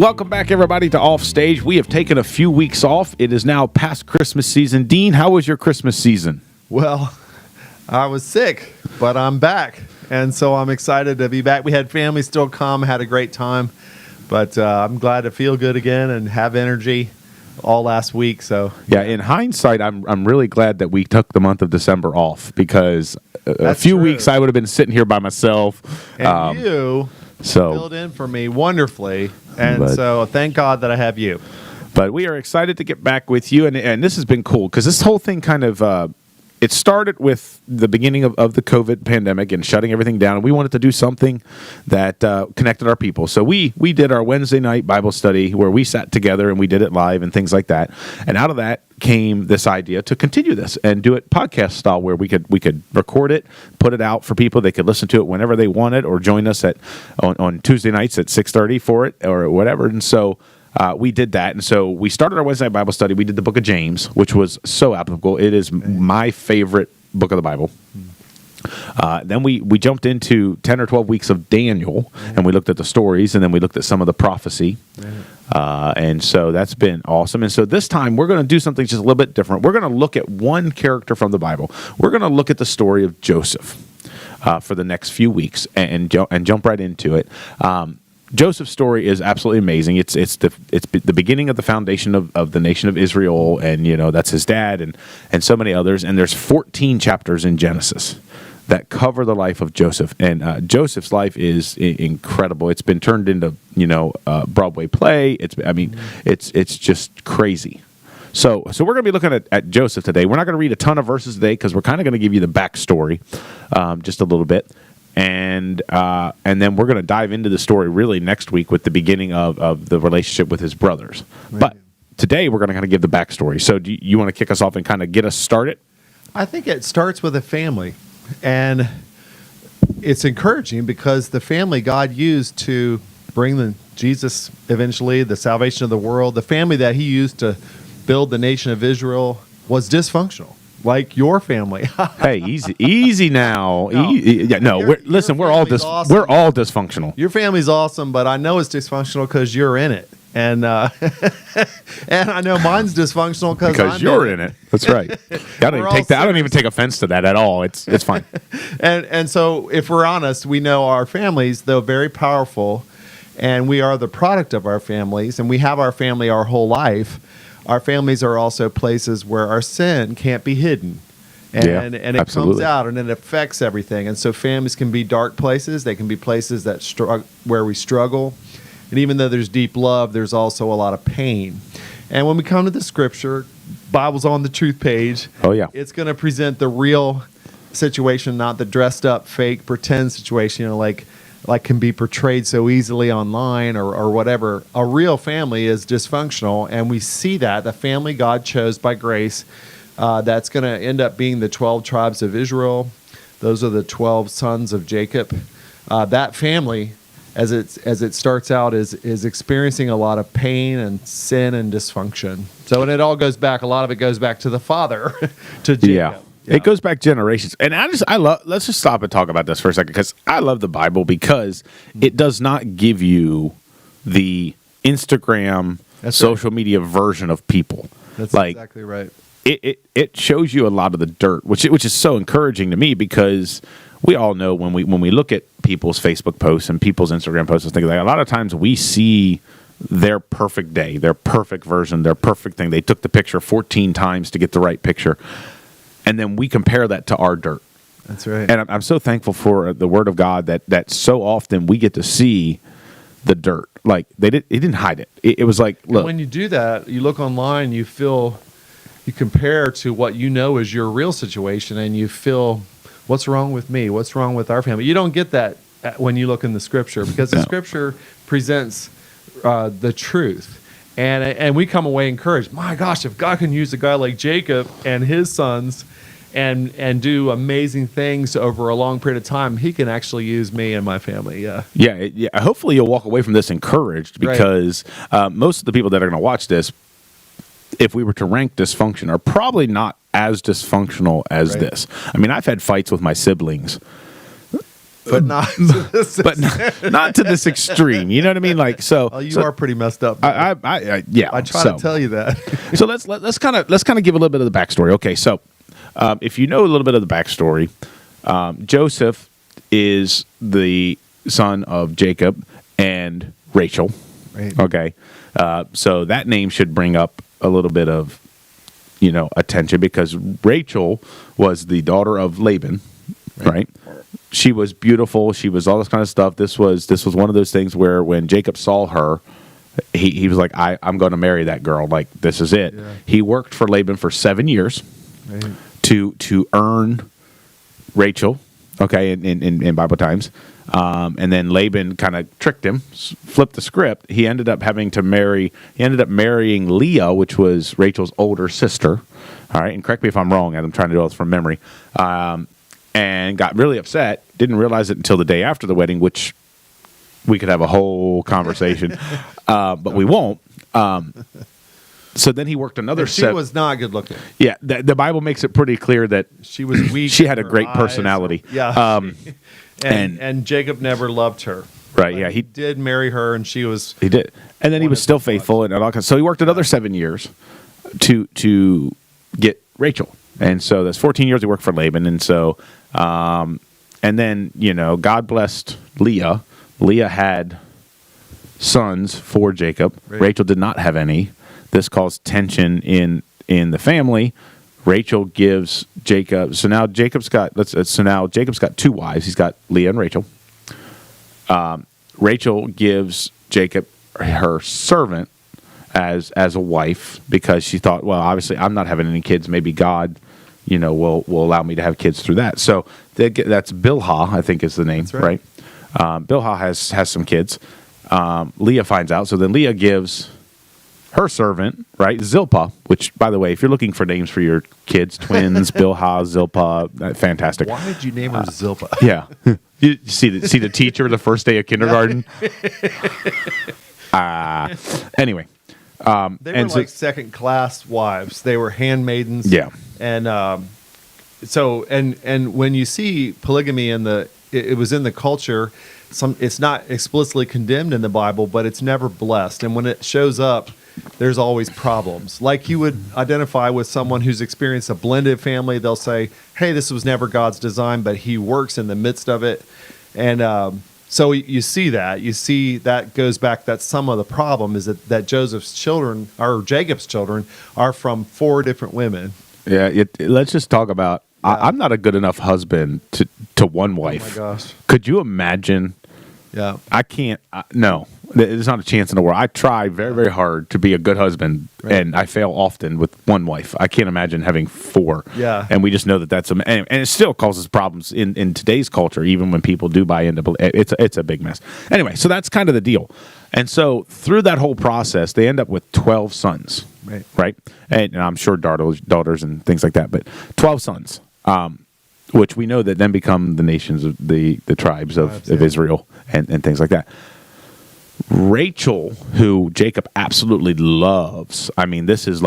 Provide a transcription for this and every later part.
Welcome back, everybody, to Offstage. We have taken a few weeks off. It is now past Christmas season. Dean, how was your Christmas season? Well, I was sick, but I'm back, and so I'm excited to be back. We had family still come, had a great time, but I'm glad to feel good again and have energy all last week. So yeah, in hindsight, I'm really glad that we took the month of December off, because a few weeks I would have been sitting here by myself. And you filled in for me wonderfully, and so thank God that I have you. But we are excited to get back with you, and this has been cool, because this whole thing kind of it started with the beginning of the COVID pandemic and shutting everything down, and we wanted to do something that connected our people. So we did our Wednesday night Bible study where we sat together and we did it live and things like that. And out of that came this idea to continue this and do it podcast style, where we could record it, put it out for people. They could listen to it whenever they wanted, or join us on Tuesday nights at 6:30 for it or whatever. And so we did that, and so we started our Wednesday night Bible study. We did the book of James, which was so applicable. It is my favorite book of the Bible. Then we jumped into 10 or 12 weeks of Daniel, and we looked at the stories, and then we looked at some of the prophecy. And so that's been awesome. And so this time we're going to do something just a little bit different. We're going to look at one character from the Bible. We're going to look at the story of Joseph for the next few weeks and jump right into it. Joseph's story is absolutely amazing. It's the beginning of the foundation of the nation of Israel, and that's his dad and so many others. And there's 14 chapters in Genesis that cover the life of Joseph. And Joseph's life is incredible. It's been turned into Broadway play. It's just crazy. So we're going to be looking at Joseph today. We're not going to read a ton of verses today, because we're kind of going to give you the backstory just a little bit. And then we're going to dive into the story really next week with the beginning of the relationship with his brothers. Right. But today we're going to kind of give the backstory. So do you want to kick us off and kind of get us started? I think it starts with a family. And it's encouraging because the family God used to bring Jesus eventually, the salvation of the world, the family that he used to build the nation of Israel was dysfunctional. Like your family. Hey, easy now. Listen, we're all awesome. We're all dysfunctional. Your family's awesome, but I know it's dysfunctional because you're in it, and and I know mine's dysfunctional because you're in it. That's right. I don't even take offense to that at all. It's fine. and so if we're honest, we know our families, though very powerful, and we are the product of our families, and we have our family our whole life. Our families are also places where our sin can't be hidden. And it absolutely comes out and it affects everything. And so families can be dark places. They can be places where we struggle. And even though there's deep love, there's also a lot of pain. And when we come to the scripture, Bible's on the truth page. Oh, yeah. It's going to present the real situation, not the dressed up, fake, pretend situation, like can be portrayed so easily online or whatever. A real family is dysfunctional, and we see that. The family God chose by grace, that's going to end up being the 12 tribes of Israel. Those are the 12 sons of Jacob. That family, as it starts out, is experiencing a lot of pain and sin and dysfunction. So, and it all goes back, a lot of it goes back to the father, to Jacob. Yeah. It goes back generations. And let's just stop and talk about this for a second, because I love the Bible because it does not give you the Instagram, social media version of people. That's exactly right. It shows you a lot of the dirt, which is so encouraging to me, because we all know when we look at people's Facebook posts and people's Instagram posts and things like that, a lot of times we see their perfect day, their perfect version, their perfect thing. They took the picture 14 times to get the right picture. And then we compare that to our dirt. That's right. And I'm so thankful for the Word of God that so often we get to see the dirt. Like it didn't hide it. It was like, look. And when you do that, you look online, you compare to what you know is your real situation, and you feel, what's wrong with me? What's wrong with our family? You don't get that when you look in the Scripture, because the Scripture presents the truth. And we come away encouraged. My gosh, if God can use a guy like Jacob and his sons and do amazing things over a long period of time, he can actually use me and my family. Yeah. Hopefully you'll walk away from this encouraged, because most of the people that are going to watch this, if we were to rank dysfunction, are probably not as dysfunctional as this. I mean, I've had fights with my siblings but not to this but not to this extreme. You know what I mean? Like, so. Oh, you so are pretty messed up. Yeah. I try to tell you that. So let's kind of give a little bit of the backstory. Okay, so if you know a little bit of the backstory, Joseph is the son of Jacob and Rachel. Right. Okay, so that name should bring up a little bit of attention, because Rachel was the daughter of Laban, right? She was beautiful. She was all this kind of stuff. This was one of those things where when Jacob saw her, he was like, I'm going to marry that girl. Like, this is it. Yeah. He worked for Laban for 7 years to earn Rachel, okay, in Bible times. And then Laban kind of tricked him, flipped the script. He ended up marrying Leah, which was Rachel's older sister. All right, and correct me if I'm wrong, as I'm trying to do this from memory. And got really upset. Didn't realize it until the day after the wedding, which we could have a whole conversation, but we won't. So then he worked another. She was not good looking. Yeah, the Bible makes it pretty clear that she was weak. She had a great personality. Yeah, and Jacob never loved her. Right. Yeah, he did marry her, and she was. He did, and then he was still faithful, and all. So he worked another 7 years to get Rachel, and so that's 14 years he worked for Laban, and so. And then, God blessed Leah. Leah had sons for Jacob. Right. Rachel did not have any. This caused tension in the family. Rachel gives Jacob. So now Jacob's got 2 wives. He's got Leah and Rachel. Rachel gives Jacob her servant as a wife, because she thought, well, obviously I'm not having any kids. Maybe God will allow me to have kids through that. So that's Bilhah, I think is the name, that's right? Bilhah has some kids. Leah finds out. So then Leah gives her servant, right, Zilpah, which, by the way, if you're looking for names for your kids, twins, Bilhah, Zilpah, fantastic. Why did you name her Zilpah? Yeah. You see the teacher the first day of kindergarten? Anyway. They were like second-class wives. They were handmaidens. Yeah. And and when you see polygamy it was in the culture. It's not explicitly condemned in the Bible, but it's never blessed. And when it shows up, there's always problems. Like you would identify with someone who's experienced a blended family. They'll say, "Hey, this was never God's design, but He works in the midst of it." And so you see that. You see that goes back. That's some of the problem is that Jacob's children are from 4 different women. Yeah, let's just talk about. Yeah. I'm not a good enough husband to one wife. Oh my gosh! Could you imagine? Yeah, I can't. No, there's not a chance in the world. I try very, very hard to be a good husband, and I fail often with one wife. I can't imagine having 4. Yeah, and we just know that's and it still causes problems in today's culture, even when people do buy into. It's a big mess. Anyway, so that's kind of the deal. And so through that whole process, they end up with 12 sons, right? And I'm sure daughters and things like that, but 12 sons, which we know that then become the nations of the tribes of Israel and things like that. Rachel, who Jacob absolutely loves. I mean, this is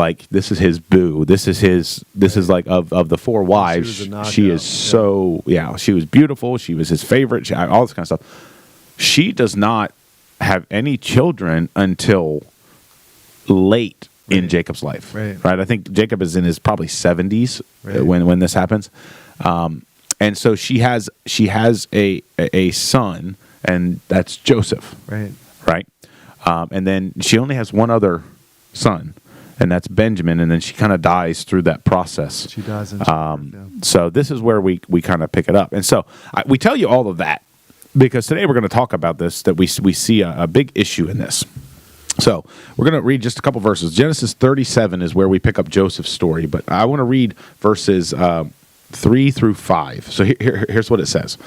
his boo. This is like of the 4 wives. She is so she was beautiful. She was his favorite. All this kind of stuff. She does not have any children until late in Jacob's life. Right. I think Jacob is in his probably 70s when this happens. And so she has a son, and that's Joseph. Right. And then she only has one other son, and that's Benjamin, and then she kind of dies through that process. She dies in So this is where we kind of pick it up. And so we tell you all of that because today we're going to talk about this, that we see a big issue in this. So we're going to read just a couple verses. Genesis 37 is where we pick up Joseph's story, but I want to read verses 3 through 5. So here's what it says.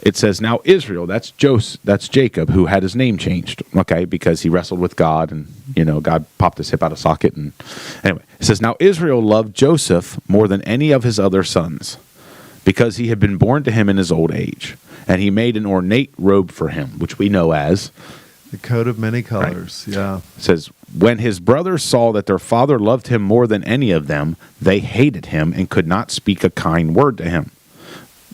It says, now Israel, that's Jacob, who had his name changed, okay, because he wrestled with God, and, God popped his hip out of socket. And anyway, it says, now Israel loved Joseph more than any of his other sons, because he had been born to him in his old age. And he made an ornate robe for him, which we know as the coat of many colors. Right. Yeah. It says, when his brothers saw that their father loved him more than any of them, they hated him and could not speak a kind word to him.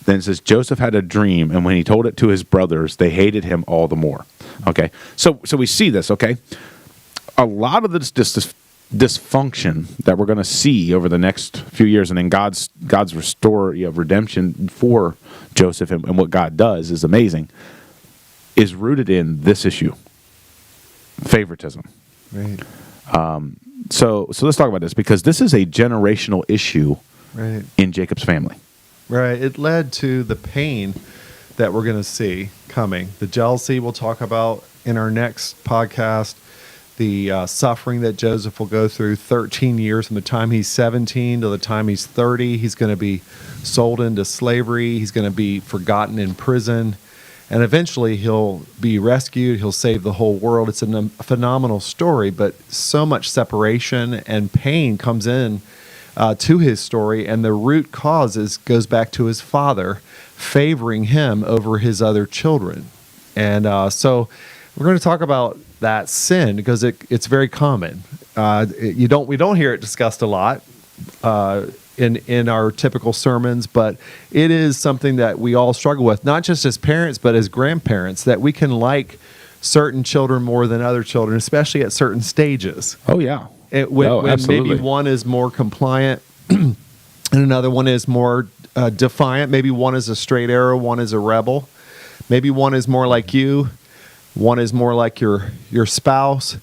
Then it says Joseph had a dream, and when he told it to his brothers, they hated him all the more. Okay, so we see this. Okay, a lot of this dysfunction that we're going to see over the next few years, and then God's story of redemption for Joseph and what God does is amazing, is rooted in this issue: favoritism. Right. So let's talk about this, because this is a generational issue in Jacob's family. Right. It led to the pain that we're going to see coming. The jealousy we'll talk about in our next podcast. The suffering that Joseph will go through 13 years from the time he's 17 to the time he's 30. He's going to be sold into slavery. He's going to be forgotten in prison. And eventually he'll be rescued. He'll save the whole world. It's a phenomenal story, but so much separation and pain comes in to his story. And the root causes goes back to his father favoring him over his other children. And so we're going to talk about that sin because it's very common. We don't hear it discussed a lot in our typical sermons, but it is something that we all struggle with, not just as parents, but as grandparents, that we can like certain children more than other children, especially at certain stages. Oh, yeah. When maybe one is more compliant and another one is more defiant. Maybe one is a straight arrow, one is a rebel. Maybe one is more like you, one is more like your spouse,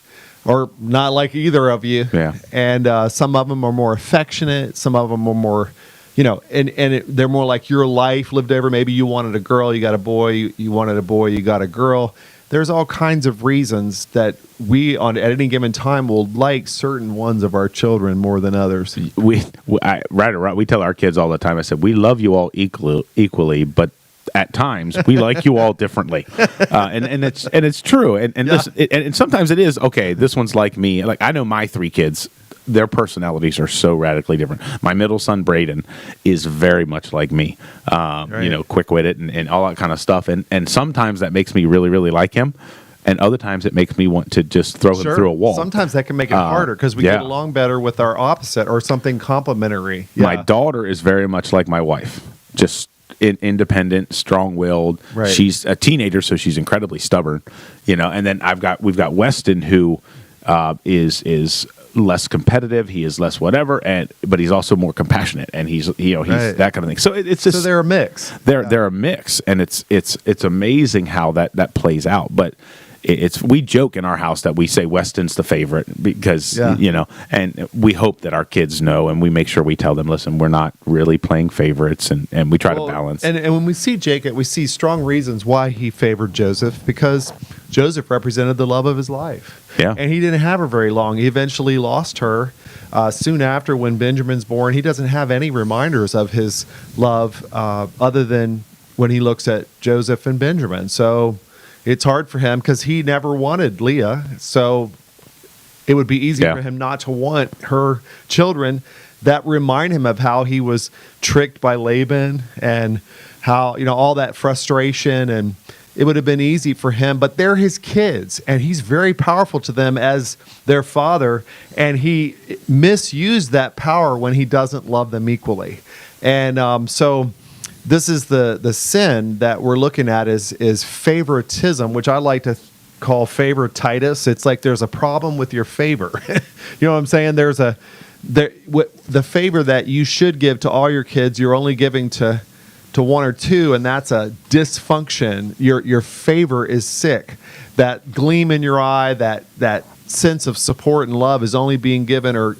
or not like either of you. Yeah. And some of them are more affectionate. Some of them are more, they're more like your life lived over. Maybe you wanted a girl, you got a boy. You wanted a boy, you got a girl. There's all kinds of reasons that we, at any given time, will like certain ones of our children more than others. We tell our kids all the time. I said, we love you all equally, but at times we like you all differently, and it's true. And sometimes it is okay. This one's like me. Like, I know my three kids. Their personalities are so radically different. My middle son, Braden, is very much like me, quick-witted and all that kind of stuff. And sometimes that makes me really, really like him. And other times it makes me want to just throw him through a wall. Sometimes that can make it harder because we get along better with our opposite or something complementary. Yeah. My daughter is very much like my wife, just independent, strong-willed. Right. She's a teenager, so she's incredibly stubborn. And then we've got Weston, who is less competitive, he is less whatever, but he's also more compassionate, and he's that kind of thing. So it's just, so they're a mix. They're a mix, and it's amazing how that plays out. But we joke in our house that we say Weston's the favorite because and we hope that our kids know, and we make sure we tell them, listen, we're not really playing favorites, and we try to balance. And when we see Jacob, we see strong reasons why he favored Joseph, because Joseph represented the love of his life. Yeah. And he didn't have her very long. He eventually lost her soon after when Benjamin's born. He doesn't have any reminders of his love other than when he looks at Joseph and Benjamin. So it's hard for him because he never wanted Leah. So it would be easy for him not to want her children that remind him of how he was tricked by Laban and how, all that frustration, and it would have been easy for him, but they're his kids, and he's very powerful to them as their father, and he misused that power when he doesn't love them equally. And so this is the sin that we're looking at is favoritism, which I like to call favorititis. It's like there's a problem with your favor. You know what I'm saying? The favor that you should give to all your kids, you're only giving to one or two, and that's a dysfunction. Your favor is sick. That gleam in your eye, that sense of support and love is only being given or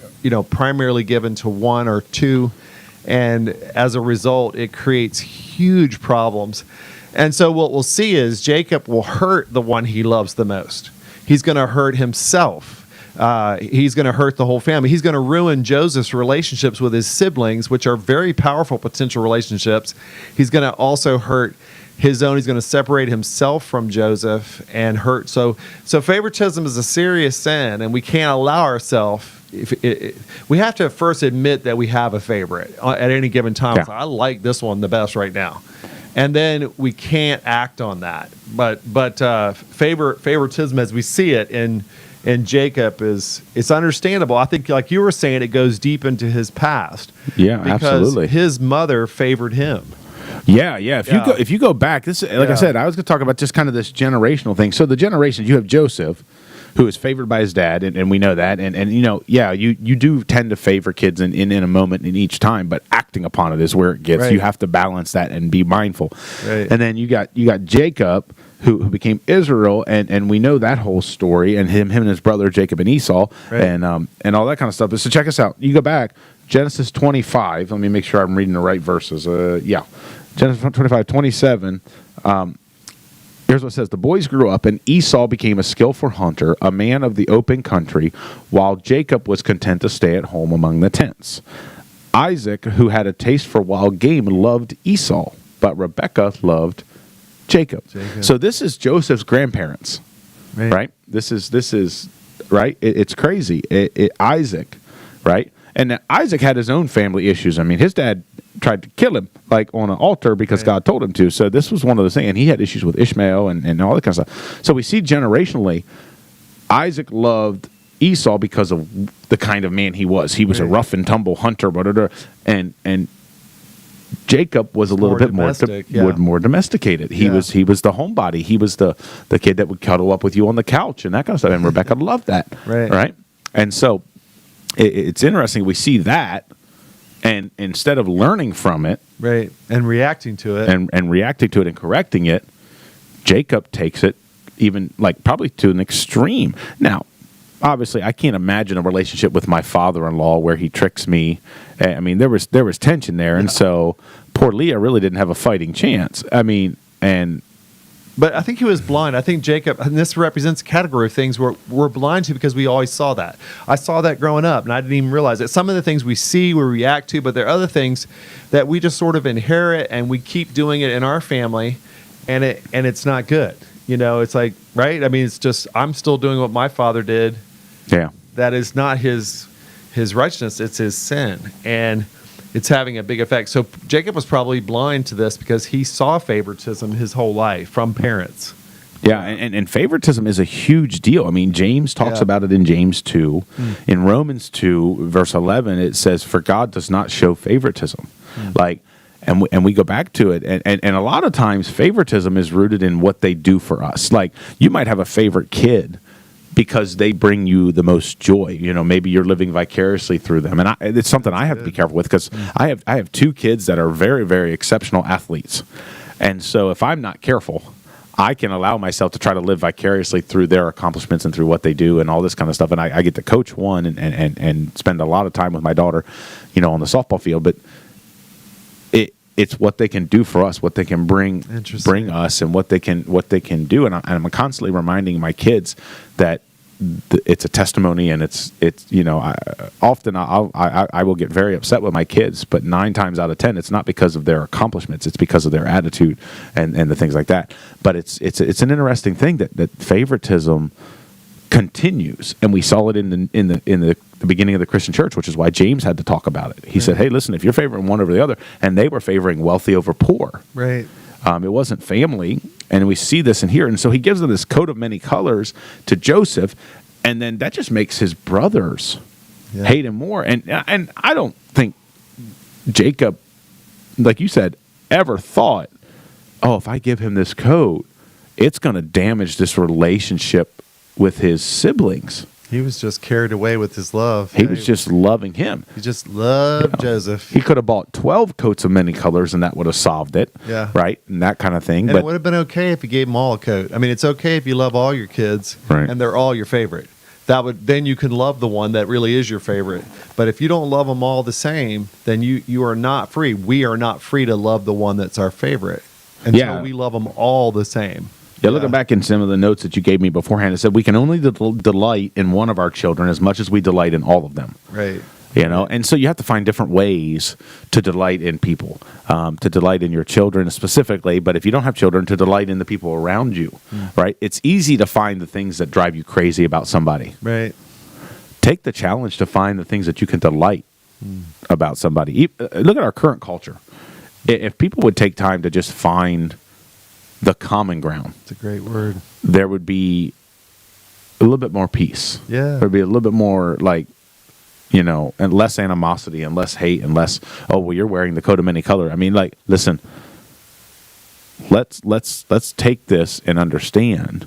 primarily given to one or two, and as a result, it creates huge problems. And so what we'll see is Jacob will hurt the one he loves the most. He's going to hurt himself. He's going to hurt the whole family. He's going to ruin Joseph's relationships with his siblings, which are very powerful potential relationships. He's going to also hurt his own. He's going to separate himself from Joseph and hurt. So favoritism is a serious sin, and we can't allow ourselves. We have to first admit that we have a favorite at any given time. Yeah. I like this one the best right now. And then we can't act on that. But favoritism, as we see it in Jacob, it's understandable. I think, like you were saying, it goes deep into his past. Yeah, because absolutely. His mother favored him. Yeah. If you go back, this like I said, I was going to talk about just kind of this generational thing. So the generations, you have Joseph, who is favored by his dad, and we know that, and you do tend to favor kids in a moment in each time, but acting upon it is where it gets. Right. You have to balance that and be mindful. Right. And then you got Jacob, who became Israel, and we know that whole story, and him and his brother Jacob and Esau, Right. and all that kind of stuff. So check us out. You go back, Genesis 25. Let me make sure I'm reading the right verses. Genesis 25, 27. Here's what it says. The boys grew up, and Esau became a skillful hunter, a man of the open country, while Jacob was content to stay at home among the tents. Isaac, who had a taste for wild game, loved Esau, but Rebekah loved Jacob. So this is Joseph's grandparents, right? This is right. It's crazy. Isaac, right? And Isaac had his own family issues. I mean, his dad tried to kill him, like on an altar, because God told him to. So this was one of those things. And he had issues with Ishmael and all that kind of stuff. So we see generationally, Isaac loved Esau because of the kind of man he was. He was a rough and tumble hunter, and Jacob was a little bit more domesticated. He was the homebody. He was the kid that would cuddle up with you on the couch and that kind of stuff. And Rebekah loved that, right? And so it's interesting. We see that, and instead of learning from it, and reacting to it, and reacting to it and correcting it, Jacob takes it even probably to an extreme. Now, obviously, I can't imagine a relationship with my father-in-law where he tricks me. I mean, there was tension there, and so poor Leah really didn't have a fighting chance. I mean, but I think he was blind. I think Jacob, and this represents a category of things we're blind to because we always saw that. I saw that growing up, and I didn't even realize it. Some of the things we see, we react to, but there are other things that we just sort of inherit, and we keep doing it in our family, and it's not good. It's like, right? I mean, it's just, I'm still doing what my father did. Yeah. That is not his righteousness, it's his sin. And it's having a big effect. So Jacob was probably blind to this because he saw favoritism his whole life from parents. Yeah, and favoritism is a huge deal. I mean, James talks about it in James 2. In Romans 2, verse 11, it says, "For God does not show favoritism." And we go back to it, and a lot of times favoritism is rooted in what they do for us. Like, you might have a favorite kid because they bring you the most joy. Maybe you're living vicariously through them. And it's something I have to be careful with because I have two kids that are very, very exceptional athletes. And so if I'm not careful, I can allow myself to try to live vicariously through their accomplishments and through what they do and all this kind of stuff. And I get to coach one and spend a lot of time with my daughter, on the softball field. But it's what they can do for us, what they can bring us, and what they can do. And I'm constantly reminding my kids that it's a testimony, and it's often I will get very upset with my kids, but 9 times out of 10 it's not because of their accomplishments, it's because of their attitude and the things like that. But it's an interesting thing that favoritism continues, and we saw it in the beginning of the Christian church, which is why James had to talk about it. He said, "Hey, listen, if you're favoring one over the other," and they were favoring wealthy over poor. Right. It wasn't family, and we see this in here. And so he gives them this coat of many colors to Joseph, and then that just makes his brothers hate him more. And I don't think Jacob, like you said, ever thought, "Oh, if I give him this coat, it's going to damage this relationship with his siblings." He was just carried away with his love. He was just loving him. He just loved Joseph. He could have bought 12 coats of many colors, and that would have solved it. Yeah. Right? And that kind of thing. And it would have been okay if you gave them all a coat. I mean, it's okay if you love all your kids, and they're all your favorite. Then you can love the one that really is your favorite. But if you don't love them all the same, then you are not free. We are not free to love the one that's our favorite until we love them all the same. Yeah, looking back in some of the notes that you gave me beforehand, it said we can only delight in one of our children as much as we delight in all of them. Right. And so you have to find different ways to delight in people, to delight in your children specifically, but if you don't have children, to delight in the people around you, right? It's easy to find the things that drive you crazy about somebody. Right. Take the challenge to find the things that you can delight about somebody. Look at our current culture. If people would take time to just find the common ground. It's a great word. There would be a little bit more peace. Yeah. There'd be a little bit more and less animosity and less hate and less, "Oh, well, you're wearing the coat of many color." I mean, listen, let's take this and understand.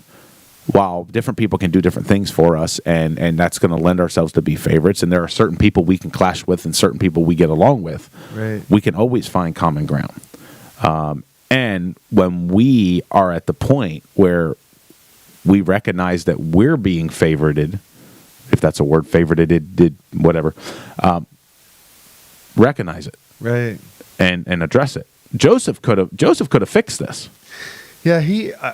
While different people can do different things for us, and that's going to lend ourselves to be favorites, and there are certain people we can clash with and certain people we get along with, Right. we can always find common ground. And when we are at the point where we recognize that we're being favorited, if that's a word, favorited, whatever, recognize it, Right. and address it. Joseph could have fixed this. Yeah,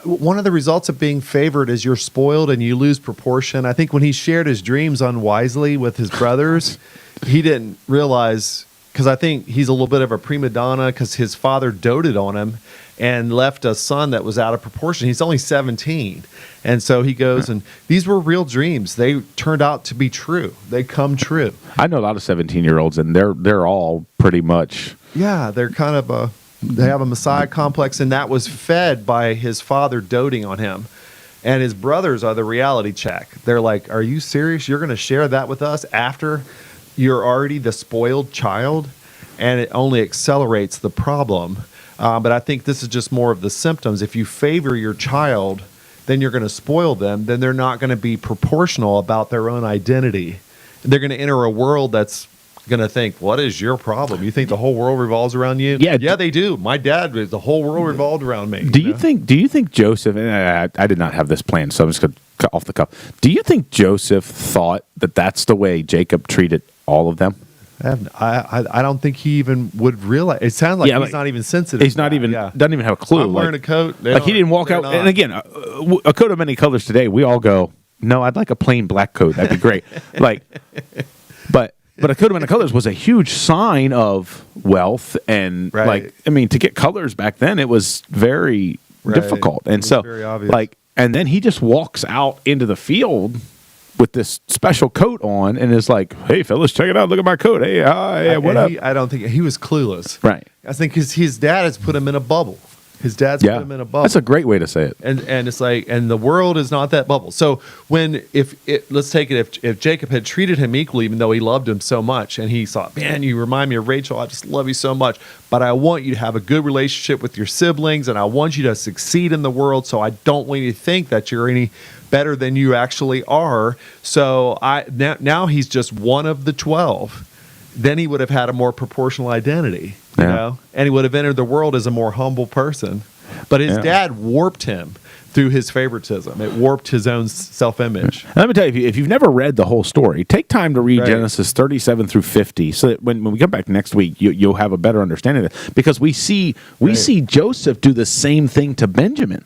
one of the results of being favored is you're spoiled and you lose proportion. I think when he shared his dreams unwisely with his brothers, he didn't realize, because I think he's a little bit of a prima donna because his father doted on him and left a son that was out of proportion. He's only 17. And so he goes, and these were real dreams. They turned out to be true. They come true. I know a lot of 17-year-olds, and they're all pretty much. Yeah, they're kind of they have a Messiah complex, and that was fed by his father doting on him. And his brothers are the reality check. They're like, are you serious? You're going to share that with us after you're already the spoiled child? And it only accelerates the problem. But I think this is just more of the symptoms. If you favor your child, then you're going to spoil them. Then they're not going to be proportional about their own identity. They're going to enter a world that's going to think, what is your problem? You think the whole world revolves around you? Yeah, they do. My dad, the whole world revolved around me. Do you think Joseph, and I did not have this planned, so I'm just going to cut off the cuff. Do you think Joseph thought that that's the way Jacob treated all of them? I don't think he even would realize. It sounds like he's not even sensitive. He's not even, doesn't even have a clue. I'm wearing a coat. Like he didn't walk out. Not. And again, a coat of many colors today, we all go, no, I'd like a plain black coat. That'd be great. But a coat of many colors was a huge sign of wealth, and to get colors back then, it was very difficult. And so, very obvious. And then he just walks out into the field with this special coat on, and is like, "Hey, fellas, check it out! Look at my coat! Hey, hi, what up?" I don't think he was clueless. Right. I think his dad has put him in a bubble. His dad's put him in a bubble. That's a great way to say it. And it's like, and the world is not that bubble. So let's take it, if Jacob had treated him equally, even though he loved him so much, and he thought, man, you remind me of Rachel, I just love you so much, but I want you to have a good relationship with your siblings, and I want you to succeed in the world, so I don't want you to think that you're any better than you actually are. So now he's just one of the 12. Then he would have had a more proportional identity, you know, and he would have entered the world as a more humble person. But his dad warped him through his favoritism. It warped his own self-image. And let me tell you, if you've never read the whole story, take time to read Genesis 37 through 50, so that when we come back next week, you'll have a better understanding of it. Because we see Joseph do the same thing to Benjamin.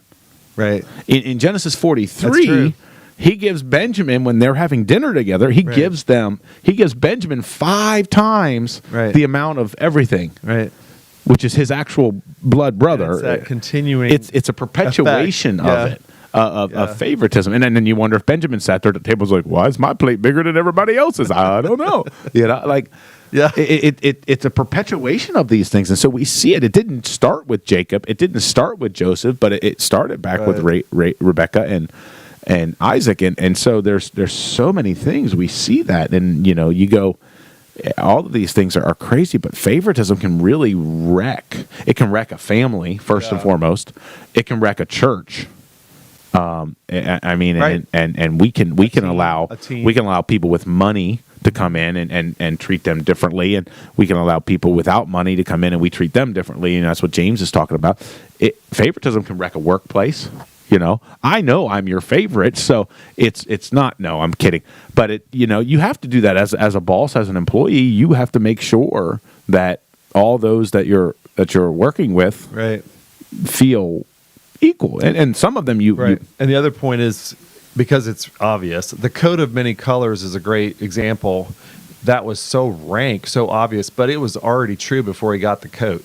Right. In Genesis 43. He gives Benjamin, when they're having dinner together, he gives Benjamin 5 times the amount of everything, which is his actual blood brother. It's that continuing. It's a perpetuation of it, of favoritism. And then you wonder if Benjamin sat there at the table and was like, why is my plate bigger than everybody else's? I don't know. It's a perpetuation of these things. And so we see it. It didn't start with Jacob. It didn't start with Joseph, but it started back with Rebecca and Isaac, and so there's so many things we see that, and you go, all of these things are crazy, but favoritism can really wreck. It can wreck a family first and foremost. It can wreck a church. And we can allow people with money to come in and treat them differently, and we can allow people without money to come in and we treat them differently, and that's what James is talking about. Favoritism can wreck a workplace. I know I'm your favorite, so it's not. No, I'm kidding. But you have to do that as a boss, as an employee. You have to make sure that all those that you're working with feel equal, and some of them you. And the other point is, because it's obvious, the coat of many colors is a great example. That was so rank, so obvious, but it was already true before he got the coat.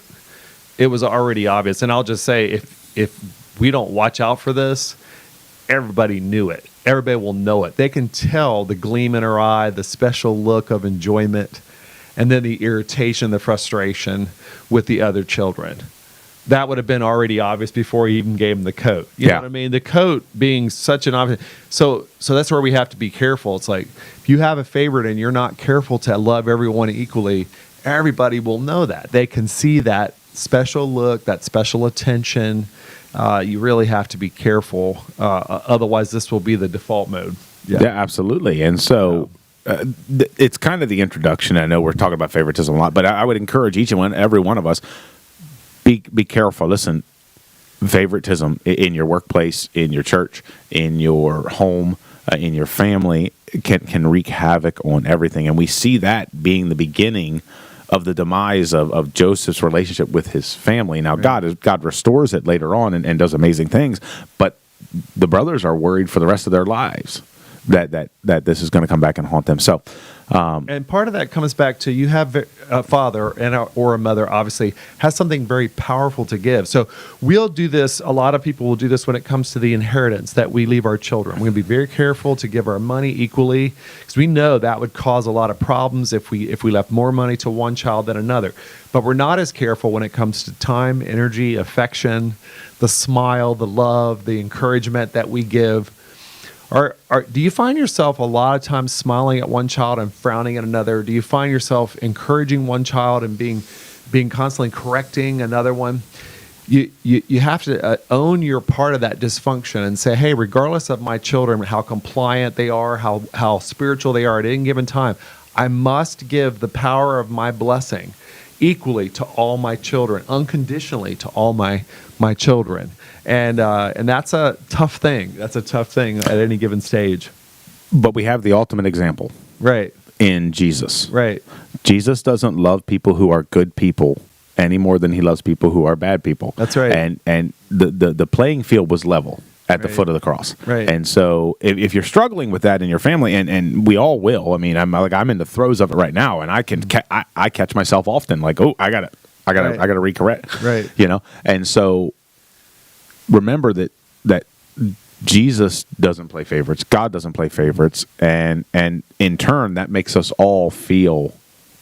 It was already obvious, and I'll just say, if we don't watch out for this, everybody knew it. Everybody will know it. They can tell the gleam in her eye, the special look of enjoyment, and then the irritation, the frustration with the other children. That would have been already obvious before he even gave him the coat. You know what I mean? The coat being such an obvious. So that's where we have to be careful. It's like, if you have a favorite and you're not careful to love everyone equally, everybody will know that. They can see that special look, that special attention. You really have to be careful. Otherwise, this will be the default mode. Yeah, absolutely. And so it's kind of the introduction. I know we're talking about favoritism a lot, but I would encourage every one of us, be careful. Listen, favoritism in your workplace, in your church, in your home, in your family can wreak havoc on everything. And we see that being the beginning of the demise of Joseph's relationship with his family. Now, right. God restores it later on and does amazing things, but the brothers are worried for the rest of their lives that this is going to come back and haunt them. So, and part of that comes back to you have a father or a mother, obviously, has something very powerful to give. So we'll do this. A lot of people will do this when it comes to the inheritance that we leave our children. We're going to be very careful to give our money equally because we know that would cause a lot of problems if we left more money to one child than another. But we're not as careful when it comes to time, energy, affection, the smile, the love, the encouragement that we give. Do you find yourself a lot of times smiling at one child and frowning at another? Do you find yourself encouraging one child and being constantly correcting another one? You have to own your part of that dysfunction and say, hey, regardless of my children, how compliant they are, how spiritual they are at any given time, I must give the power of my blessing equally to all my children, unconditionally to all my children. And that's a tough thing. That's a tough thing at any given stage. But we have the ultimate example. Right. In Jesus. Right. Jesus doesn't love people who are good people any more than he loves people who are bad people. That's right. And the playing field was level at the foot of the cross. Right. And so if you're struggling with that in your family, and we all will, I mean, I'm in the throes of it right now, and I can I catch myself often like, oh, I gotta recorrect. Right. You know? And so remember that Jesus doesn't play favorites. God doesn't play favorites. And in turn, that makes us all feel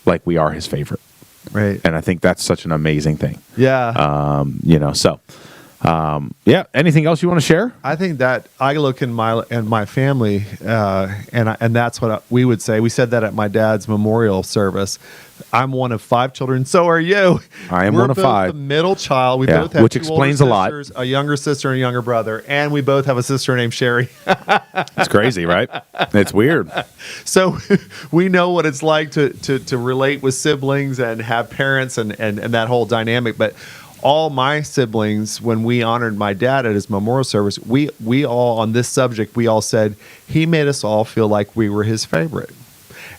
like we are his favorite. Right. And I think that's such an amazing thing. Yeah. Anything else you want to share? I think that I look in my family, and that's what we would say. We said that at my dad's memorial service. I'm one of 5 children. So are you. I am We're one of both 5. The middle child. We both have which 2 explains older a lot. sisters, a younger sister and a younger brother, and we both have a sister named Sherry. It's crazy, right? It's weird. So we know what it's like to relate with siblings and have parents and that whole dynamic. But all my siblings, when we honored my dad at his memorial service, we all, on this subject, we all said he made us all feel like we were his favorite.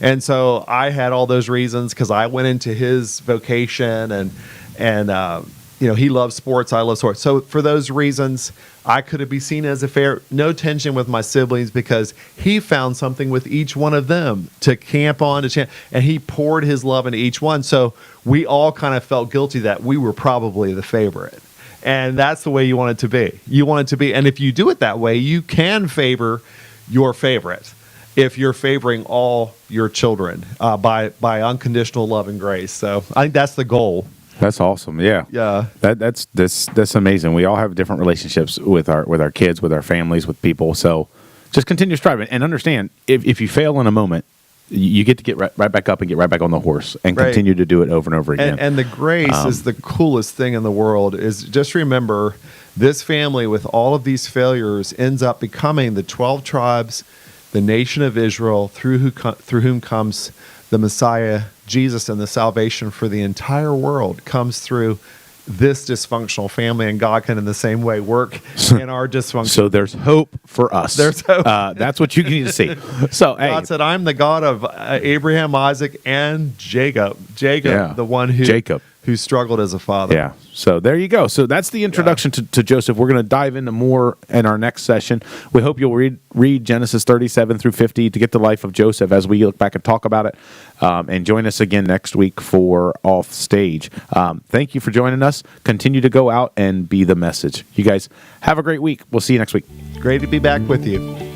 And so I had all those reasons because I went into his vocation and he loves sports, I love sports. So for those reasons, I could be seen as a fair, no tension with my siblings because he found something with each one of them to camp on, and he poured his love into each one. So we all kind of felt guilty that we were probably the favorite. And that's the way you want it to be. You want it to be, and if you do it that way, you can favor your favorite if you're favoring all your children by unconditional love and grace. So I think that's the goal. That's awesome. Yeah. Yeah. That's amazing. We all have different relationships with our kids, with our families, with people. So just continue striving and understand if you fail in a moment, you get to get right back up and get right back on the horse and continue to do it over and over again. And the grace is the coolest thing in the world. Is just remember this family with all of these failures ends up becoming the 12 tribes, the nation of Israel, through whom comes the Messiah, Jesus, and the salvation for the entire world comes through this dysfunctional family, and God can in the same way work in our dysfunction. So there's hope for us. There's hope. That's what you need to see. So God said, I'm the God of Abraham, Isaac, and Jacob. The one who struggled as a father. Yeah. So there you go. So that's the introduction to Joseph. We're going to dive into more in our next session. We hope you'll read Genesis 37 through 50 to get the life of Joseph as we look back and talk about it. And join us again next week for Offstage. Thank you for joining us. Continue to go out and be the message. You guys have a great week. We'll see you next week. Great to be back with you.